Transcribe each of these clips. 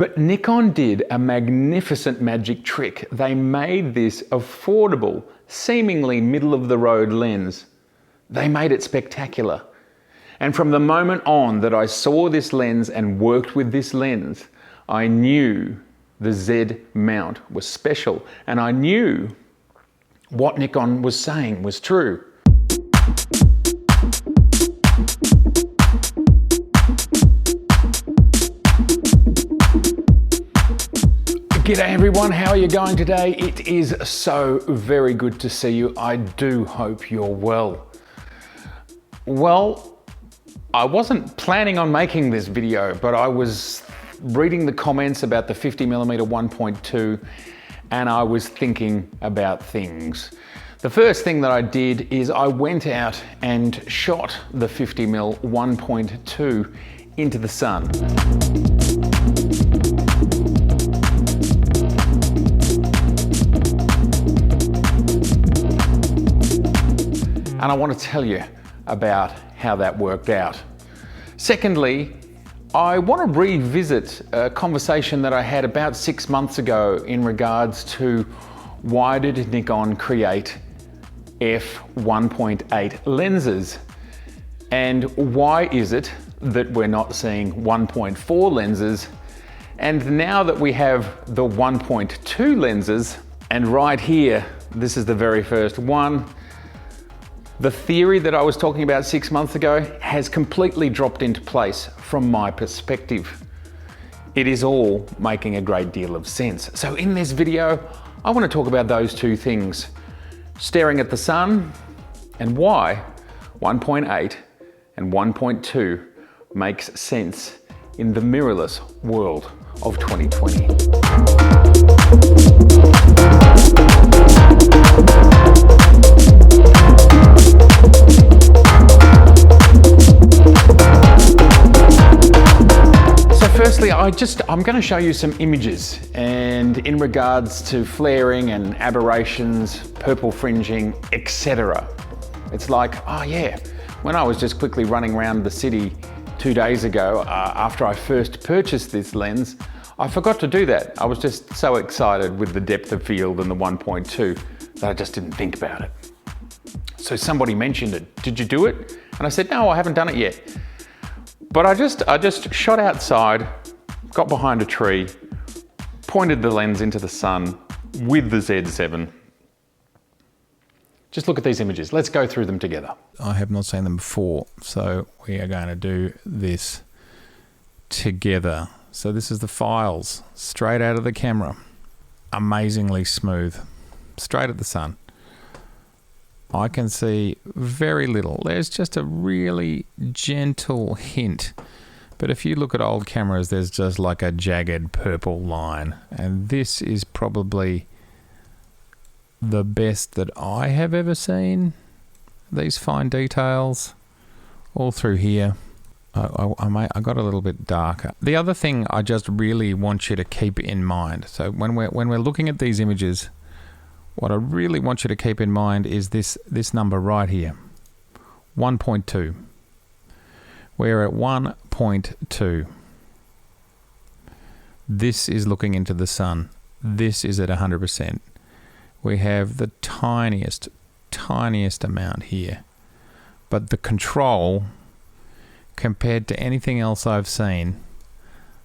But Nikon did a magnificent magic trick. They made this affordable, seemingly middle-of-the-road lens. They made it spectacular. And from the moment on that I saw this lens and worked with this lens, I knew the Z mount was special, and I knew what Nikon was saying was true. G'day everyone, how are you going today? It is so very good to see you. I do hope you're well. Well, I wasn't planning on making this video, but I was reading the comments about the 50mm 1.2 and I was thinking about things. The first thing that I did is I went out and shot the 50mm 1.2 into the sun. And I want to tell you about how that worked out. Secondly, I want to revisit a conversation that I had about 6 months ago in regards to why did Nikon create F1.8 lenses, and why is it that we're not seeing 1.4 lenses? And now that we have the 1.2 lenses, and right here, this is the very first one, the theory that I was talking about 6 months ago has completely dropped into place from my perspective. It is all making a great deal of sense. So in this video, I want to talk about those two things: staring at the sun and why 1.8 and 1.2 makes sense in the mirrorless world of 2020. Firstly, I'm going to show you some images, and in regards to flaring and aberrations, purple fringing, etc. It's like, oh yeah, when I was just quickly running around the city 2 days ago after I first purchased this lens, I forgot to do that. I was just so excited with the depth of field and the 1.2 that I just didn't think about it. So somebody mentioned it. Did you do it? And I said, no, I haven't done it yet. But I just shot outside, got behind a tree, pointed the lens into the sun with the Z7. Just look at these images. Let's go through them together. I have not seen them before, so we are going to do this together. So this is the files straight out of the camera. Amazingly smooth, straight at the sun. I can see very little. There's just a really gentle hint. But if you look at old cameras, there's just like a jagged purple line. And this is probably the best that I have ever seen. These fine details all through here. I got a little bit darker. The other thing I just really want you to keep in mind. So when we're looking at these images, what I really want you to keep in mind is this number right here, 1.2. We're at 1.2. This is looking into the sun. This is at 100%. We have the tiniest amount here. But the control, compared to anything else I've seen,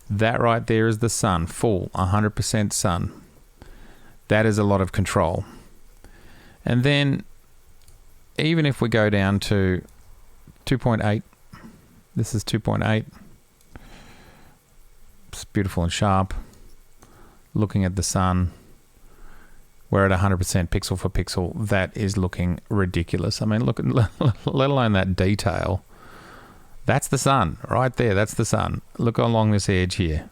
that right there is the sun, full, 100% sun. That is a lot of control. And then even if we go down to 2.8, this is 2.8. It's beautiful and sharp. Looking at the sun, we're at 100% pixel for pixel. That is looking ridiculous. I mean, look, let alone that detail. That's the sun right there. That's the sun. Look along this edge here.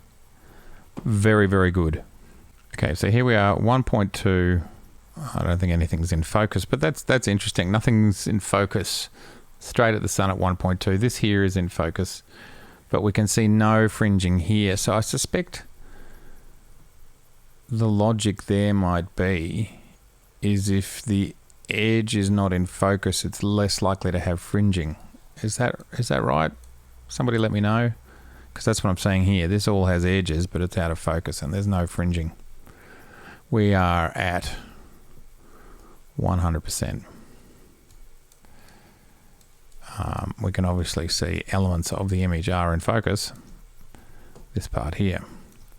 Very, very good. Okay, so here we are, 1.2. I don't think anything's in focus, but that's interesting. Nothing's in focus straight at the sun at 1.2. This here is in focus, but we can see no fringing here. So I suspect the logic there might be is if the edge is not in focus, it's less likely to have fringing. Is that right? Somebody let me know. because that's what I'm saying here. This all has edges, but it's out of focus and there's no fringing. We are at 100%. We can obviously see elements of the image are in focus. This part here.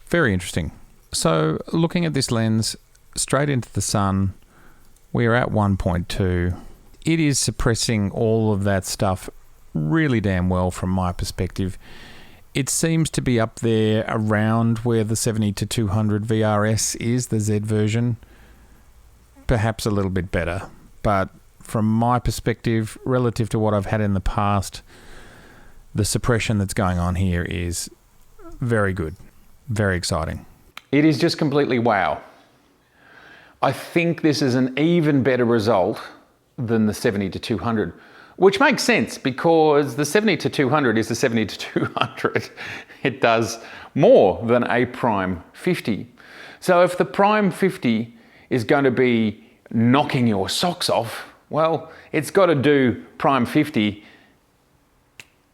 Very interesting. So looking at this lens straight into the sun, we are at 1.2. It is suppressing all of that stuff really damn well from my perspective. It seems to be up there around where the 70-200 VRS is, the Z version. Perhaps a little bit better, but from my perspective, relative to what I've had in the past, the suppression that's going on here is very good, very exciting. It is just completely wow. I think this is an even better result than the 70-200, which makes sense because the 70-200 is the 70-200. It does more than a prime 50. So if the prime 50 is going to be knocking your socks off, well, it's got to do prime 50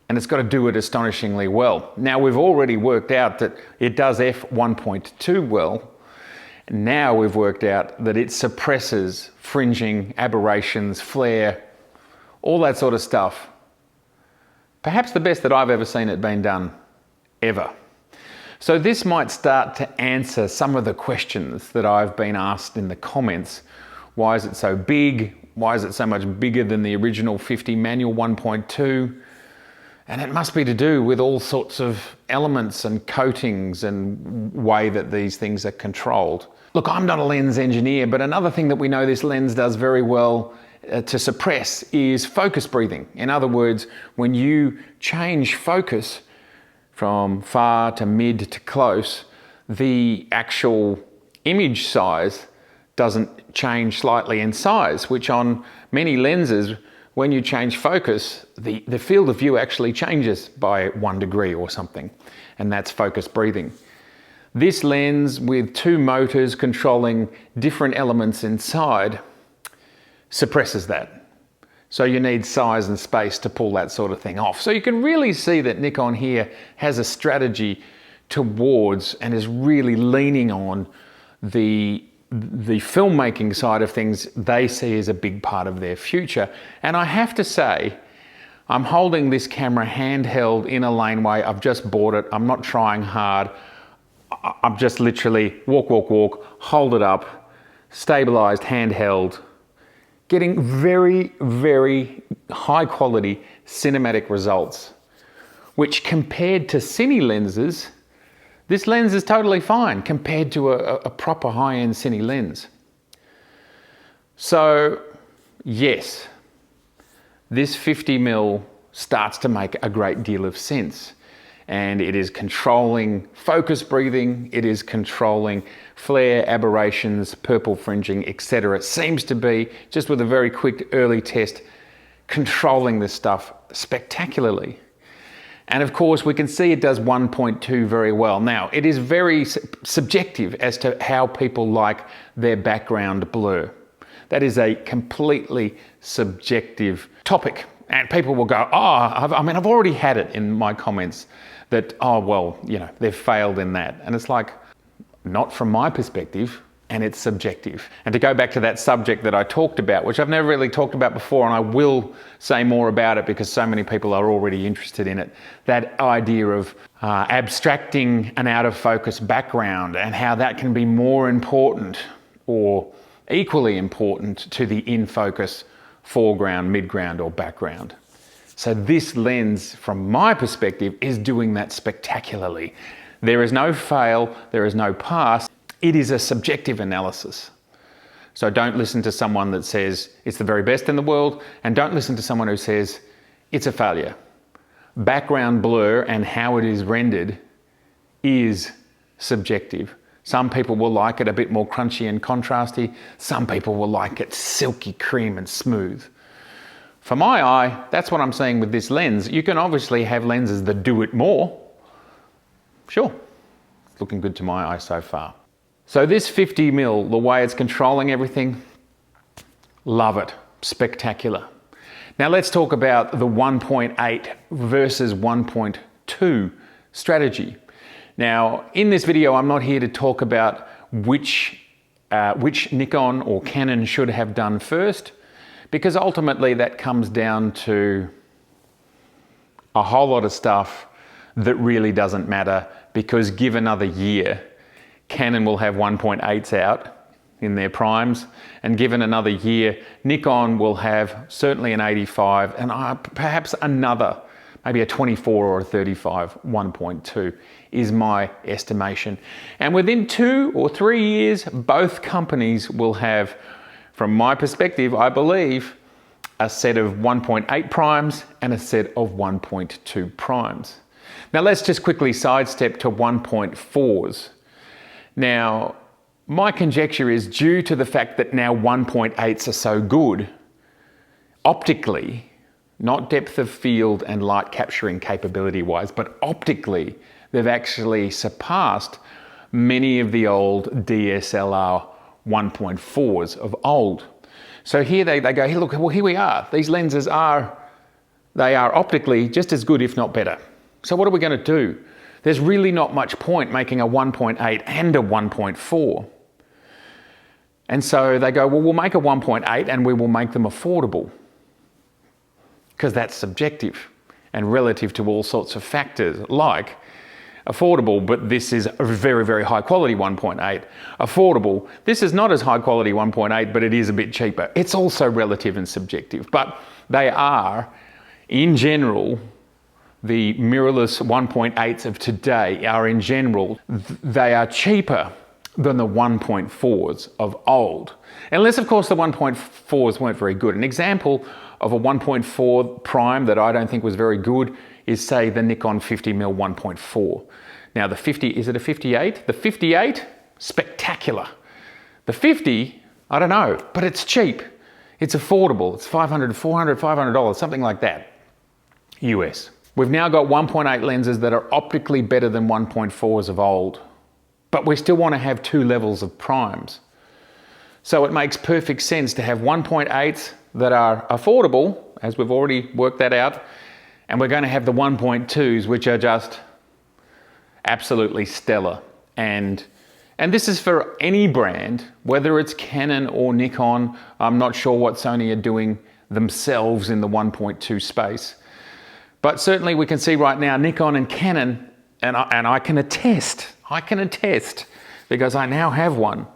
and it's got to do it astonishingly well. Now we've already worked out that it does f1.2 well. Now we've worked out that it suppresses fringing, aberrations, flare, all that sort of stuff. Perhaps the best that I've ever seen it being done, ever. So this might start to answer some of the questions that I've been asked in the comments. Why is it so big? Why is it so much bigger than the original 50 manual 1.2? And it must be to do with all sorts of elements and coatings and way that these things are controlled. Look, I'm not a lens engineer, but another thing that we know this lens does very well to suppress is focus breathing. In other words, when you change focus from far to mid to close, the actual image size doesn't change slightly in size, which on many lenses, when you change focus, the field of view actually changes by 1 degree or something, and that's focus breathing. This lens with 2 motors controlling different elements inside suppresses that. So you need size and space to pull that sort of thing off. So you can really see that Nikon here has a strategy towards and is really leaning on the filmmaking side of things they see as a big part of their future. And I have to say, I'm holding this camera handheld in a laneway. I've just bought it. I'm not trying hard. I'm just literally walk, hold it up, stabilized, handheld, getting very, very high quality cinematic results, which compared to cine lenses, this lens is totally fine compared to a proper high-end cine lens. So yes, this 50mm starts to make a great deal of sense. And it is controlling focus breathing, it is controlling flare, aberrations, purple fringing, etc. It seems to be, just with a very quick early test, controlling this stuff spectacularly. And of course, we can see it does 1.2 very well. Now, it is very subjective as to how people like their background blur. That is a completely subjective topic. And people will go, I've already had it in my comments that, oh, well, you know, they've failed in that. And it's like, not from my perspective, and it's subjective. And to go back to that subject that I talked about, which I've never really talked about before, and I will say more about it because so many people are already interested in it, that idea of abstracting an out of focus background and how that can be more important or equally important to the in focus foreground, midground or background. So this lens, from my perspective, is doing that spectacularly. There is no fail, there is no pass. It is a subjective analysis. So don't listen to someone that says it's the very best in the world, and don't listen to someone who says it's a failure. Background blur and how it is rendered is subjective. Some people will like it a bit more crunchy and contrasty. Some people will like it silky cream and smooth. For my eye, that's what I'm saying with this lens. You can obviously have lenses that do it more. Sure, it's looking good to my eye so far. So this 50mm, the way it's controlling everything, love it, spectacular. Now let's talk about the 1.8 versus 1.2 strategy. Now, in this video, I'm not here to talk about which Nikon or Canon should have done first, because ultimately that comes down to a whole lot of stuff that really doesn't matter, because give another year, Canon will have 1.8s out in their primes, and given another year, Nikon will have certainly an 85 and perhaps another, maybe a 24 or a 35 1.2 is my estimation. And within 2 or 3 years, both companies will have, from my perspective, I believe, a set of 1.8 primes and a set of 1.2 primes. Now let's just quickly sidestep to 1.4s. Now, my conjecture is due to the fact that now 1.8s are so good, optically, not depth of field and light capturing capability wise, but optically, they've actually surpassed many of the old DSLR 1.4s of old. So here they go, hey, look, well, here we are. These lenses are optically just as good, if not better. So what are we going to do? There's really not much point making a 1.8 and a 1.4. And so they go, well, we'll make a 1.8 and we will make them affordable, because that's subjective and relative to all sorts of factors, like affordable, but this is a very, very high quality 1.8. Affordable, this is not as high quality 1.8, but it is a bit cheaper. It's also relative and subjective, but they are, in general, the mirrorless 1.8s of today are in general, they are cheaper than the 1.4s of old. Unless, of course, the 1.4s weren't very good. An example of a 1.4 prime that I don't think was very good is, say, the Nikon 50mm 1.4. Now the 50, is it a 58? The 58, spectacular. The 50, I don't know, but it's cheap. It's affordable. It's $500, $400, $500, something like that, US. We've now got 1.8 lenses that are optically better than 1.4s of old, but we still want to have 2 levels of primes. So it makes perfect sense to have 1.8s that are affordable, as we've already worked that out, and we're going to have the 1.2s, which are just absolutely stellar. And this is for any brand, whether it's Canon or Nikon. I'm not sure what Sony are doing themselves in the 1.2 space. But certainly we can see right now Nikon and Canon, and I can attest, because I now have one,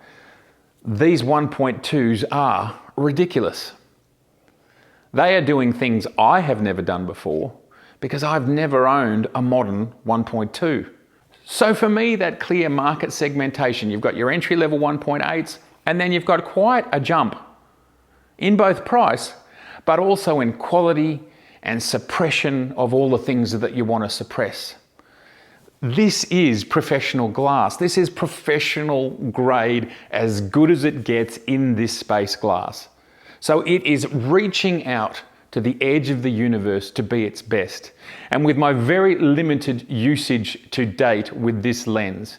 these 1.2s are ridiculous. They are doing things I have never done before, because I've never owned a modern 1.2. So for me, that clear market segmentation, you've got your entry-level 1.8s, and then you've got quite a jump in both price, but also in quality and suppression of all the things that you want to suppress. This is professional glass. This is professional grade, as good as it gets in this space glass. So it is reaching out to the edge of the universe to be its best. And with my very limited usage to date with this lens,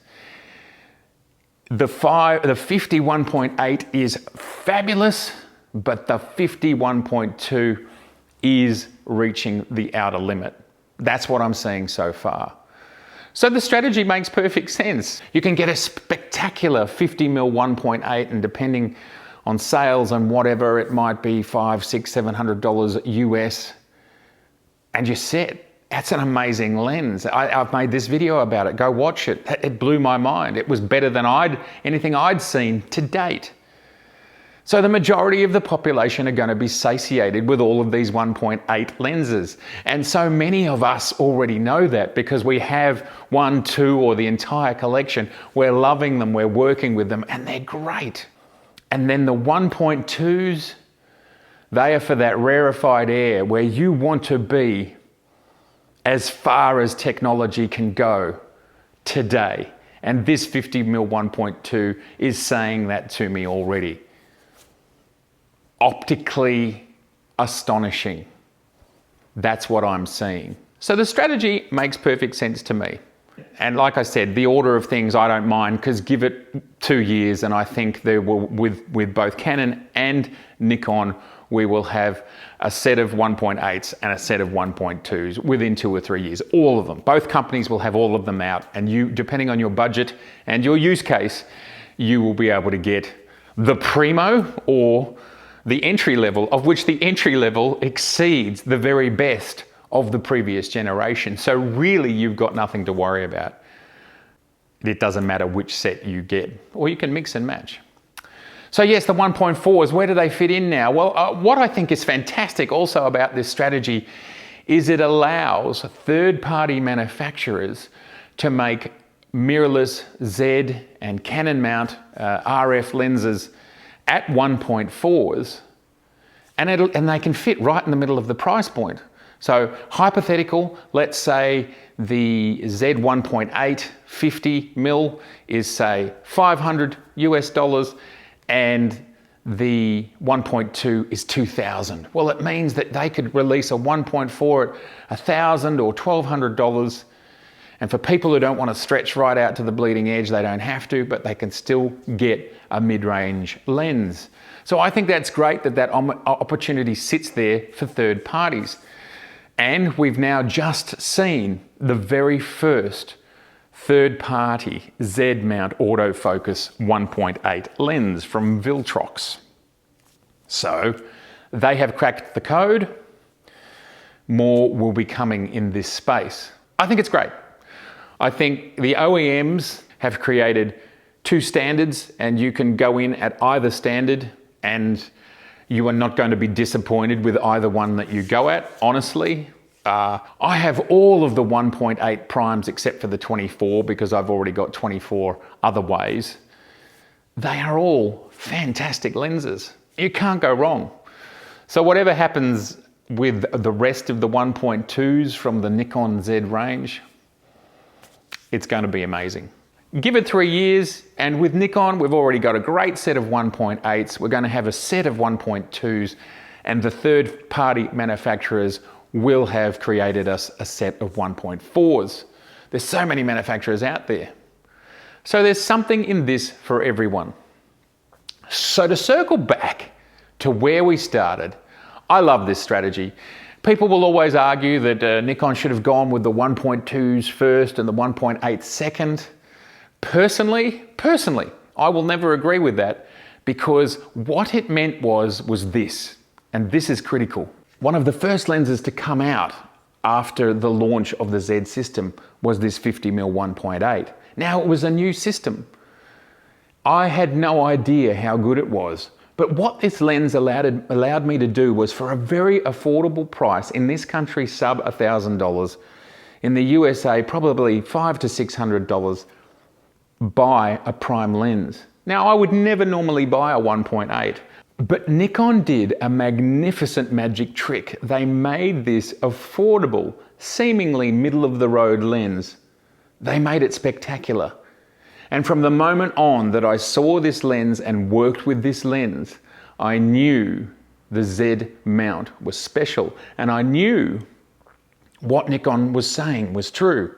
the 50 1.8 is fabulous, but the 50 1.2 is reaching the outer limit. That's what I'm seeing so far. So the strategy makes perfect sense. You can get a spectacular 50mm 1.8, and depending on sales and whatever, it might be $500, $600, $700 US, and you're set. That's an amazing lens. I've made this video about it. Go watch it. It blew my mind. It was better than anything I'd seen to date. So the majority of the population are going to be satiated with all of these 1.8 lenses. And so many of us already know that, because we have 1, 2, or the entire collection. We're loving them, we're working with them, and they're great. And then the 1.2s, they are for that rarefied air where you want to be as far as technology can go today. And this 50mm 1.2 is saying that to me already. Optically astonishing. That's what I'm seeing. So the strategy makes perfect sense to me. And like I said, the order of things I don't mind, because give it 2 years and I think there will, with both Canon and Nikon, we will have a set of 1.8s and a set of 1.2s within 2 or 3 years. All of them. Both companies will have all of them out, and you, depending on your budget and your use case, you will be able to get the Primo or the entry level, of which the entry level exceeds the very best of the previous generation. So really, you've got nothing to worry about. It doesn't matter which set you get, or you can mix and match. So yes, the 1.4s, where do they fit in now? Well, what I think is fantastic also about this strategy is it allows third-party manufacturers to make mirrorless Z and Canon mount RF lenses at 1.4s, and they can fit right in the middle of the price point. So hypothetical, let's say the Z 1.8 50mm is say $500 and the 1.2 is $2,000. Well, it means that they could release a 1.4 at $1,000 or $1,200. And for people who don't want to stretch right out to the bleeding edge, they don't have to, but they can still get a mid-range lens. So I think that's great that that opportunity sits there for third parties. And we've now just seen the very first third-party Z-mount autofocus 1.8 lens from Viltrox. So they have cracked the code. More will be coming in this space. I think it's great. I think the OEMs have created two standards, and you can go in at either standard and you are not going to be disappointed with either one that you go at, honestly. I have all of the 1.8 primes except for the 24 because I've already got 24 other ways. They are all fantastic lenses. You can't go wrong. So whatever happens with the rest of the 1.2s from the Nikon Z range, it's going to be amazing. Give it 3 years, and with Nikon, we've already got a great set of 1.8s. We're going to have a set of 1.2s, and the third-party manufacturers will have created us a set of 1.4s. There's so many manufacturers out there. So there's something in this for everyone. So to circle back to where we started, I love this strategy. People will always argue that Nikon should have gone with the 1.2s first and the 1.8 second. Personally, I will never agree with that, because what it meant was this, and this is critical. One of the first lenses to come out after the launch of the Z system was this 50mm 1.8. Now, it was a new system. I had no idea how good it was. But what this lens allowed me to do was, for a very affordable price, in this country sub $1,000, in the USA probably $500 to $600, buy a prime lens. Now, I would never normally buy a 1.8, but Nikon did a magnificent magic trick. They made this affordable, seemingly middle-of-the-road lens. They made it spectacular. And from the moment on that I saw this lens and worked with this lens, I knew the Z mount was special, and I knew what Nikon was saying was true.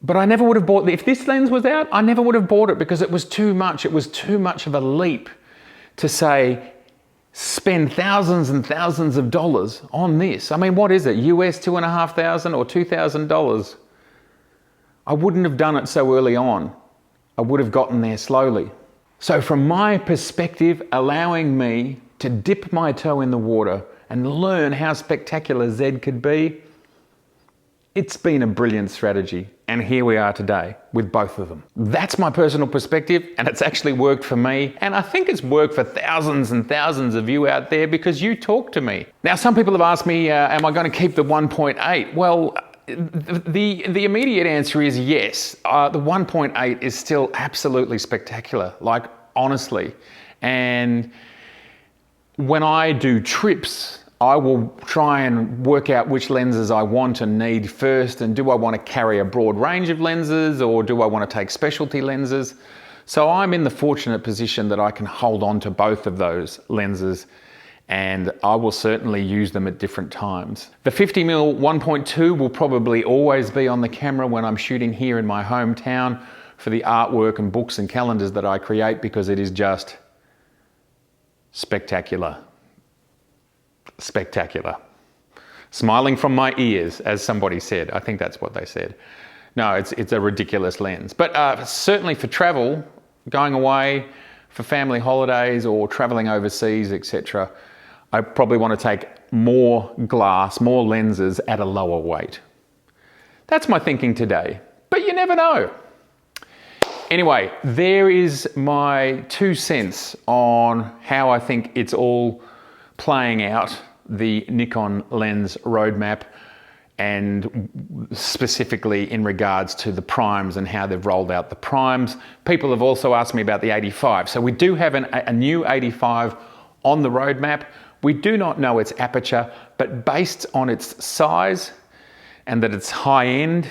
But I never would have bought it. If this lens was out, I never would have bought it, because it was too much. It was too much of a leap to say, spend thousands and thousands of dollars on this. I mean, what is it? US $2,500 or $2,000? I wouldn't have done it so early on. I would have gotten there slowly. So from my perspective, allowing me to dip my toe in the water and learn how spectacular Z could be, it's been a brilliant strategy. And here we are today with both of them. That's my personal perspective, and it's actually worked for me. And I think it's worked for thousands and thousands of you out there, because you talk to me. Now, some people have asked me, am I going to keep the 1.8? Well, the immediate answer is yes. The 1.8 is still absolutely spectacular, like honestly. And when I do trips, I will try and work out which lenses I want and need first, and do I want to carry a broad range of lenses, or do I want to take specialty lenses? So I'm in the fortunate position that I can hold on to both of those lenses, and I will certainly use them at different times. The 50mm 1.2 will probably always be on the camera when I'm shooting here in my hometown for the artwork and books and calendars that I create, because it is just Spectacular. Spectacular. Smiling from my ears, as somebody said. I think that's what they said. No, it's a ridiculous lens. But certainly for travel, going away, for family holidays or traveling overseas, etc., I probably want to take more glass, more lenses at a lower weight. That's my thinking today, but you never know. Anyway, there is my 2 cents on how I think it's all playing out, the Nikon lens roadmap, and specifically in regards to the primes and how they've rolled out the primes. People have also asked me about the 85. So we do have a new 85 on the roadmap. We do not know its aperture, but based on its size and that it's high end,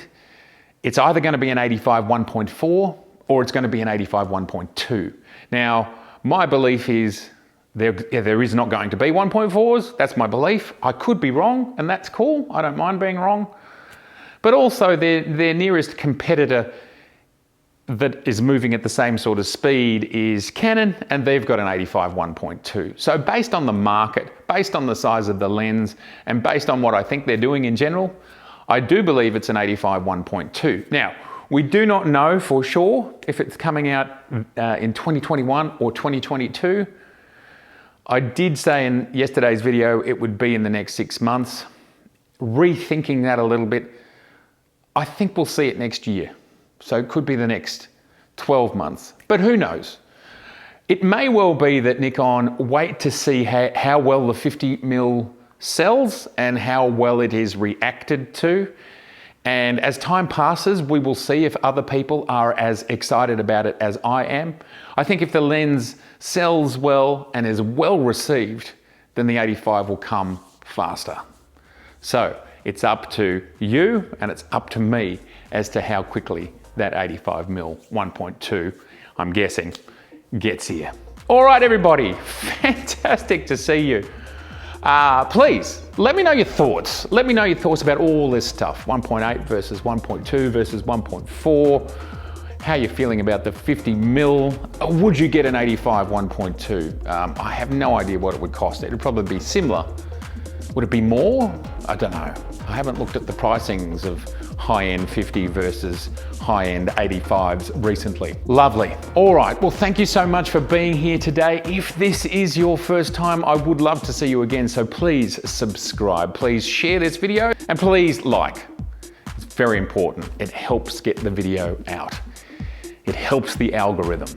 it's either going to be an 85 1.4 or it's going to be an 85 1.2. Now, my belief is there is not going to be 1.4s. That's my belief. I could be wrong, and that's cool. I don't mind being wrong. But also their nearest competitor that is moving at the same sort of speed is Canon, and they've got an 85 1.2. So based on the market, based on the size of the lens, and based on what I think they're doing in general, I do believe it's an 85 1.2. Now, we do not know for sure if it's coming out in 2021 or 2022. I did say in yesterday's video it would be in the next 6 months. Rethinking that a little bit, I think we'll see it next year. So it could be the next 12 months, but who knows? It may well be that Nikon wait to see how well the 50mm sells and how well it is reacted to. And as time passes, we will see if other people are as excited about it as I am. I think if the lens sells well and is well received, then the 85 will come faster. So it's up to you and it's up to me as to how quickly that 85mm 1.2, I'm guessing, gets here. All right, everybody, fantastic to see you. Please, let me know your thoughts. Let me know your thoughts about all this stuff. 1.8 versus 1.2 versus 1.4. How you're feeling about the 50mm. Would you get an 85 1.2? I have no idea what it would cost. It would probably be similar. Would it be more? I don't know. I haven't looked at the pricings of high-end 50 versus high-end 85s recently. Lovely. All right, well, thank you so much for being here today. If this is your first time, I would love to see you again, so please subscribe, please share this video, and please like. It's very important. It helps get the video out. It helps the algorithm.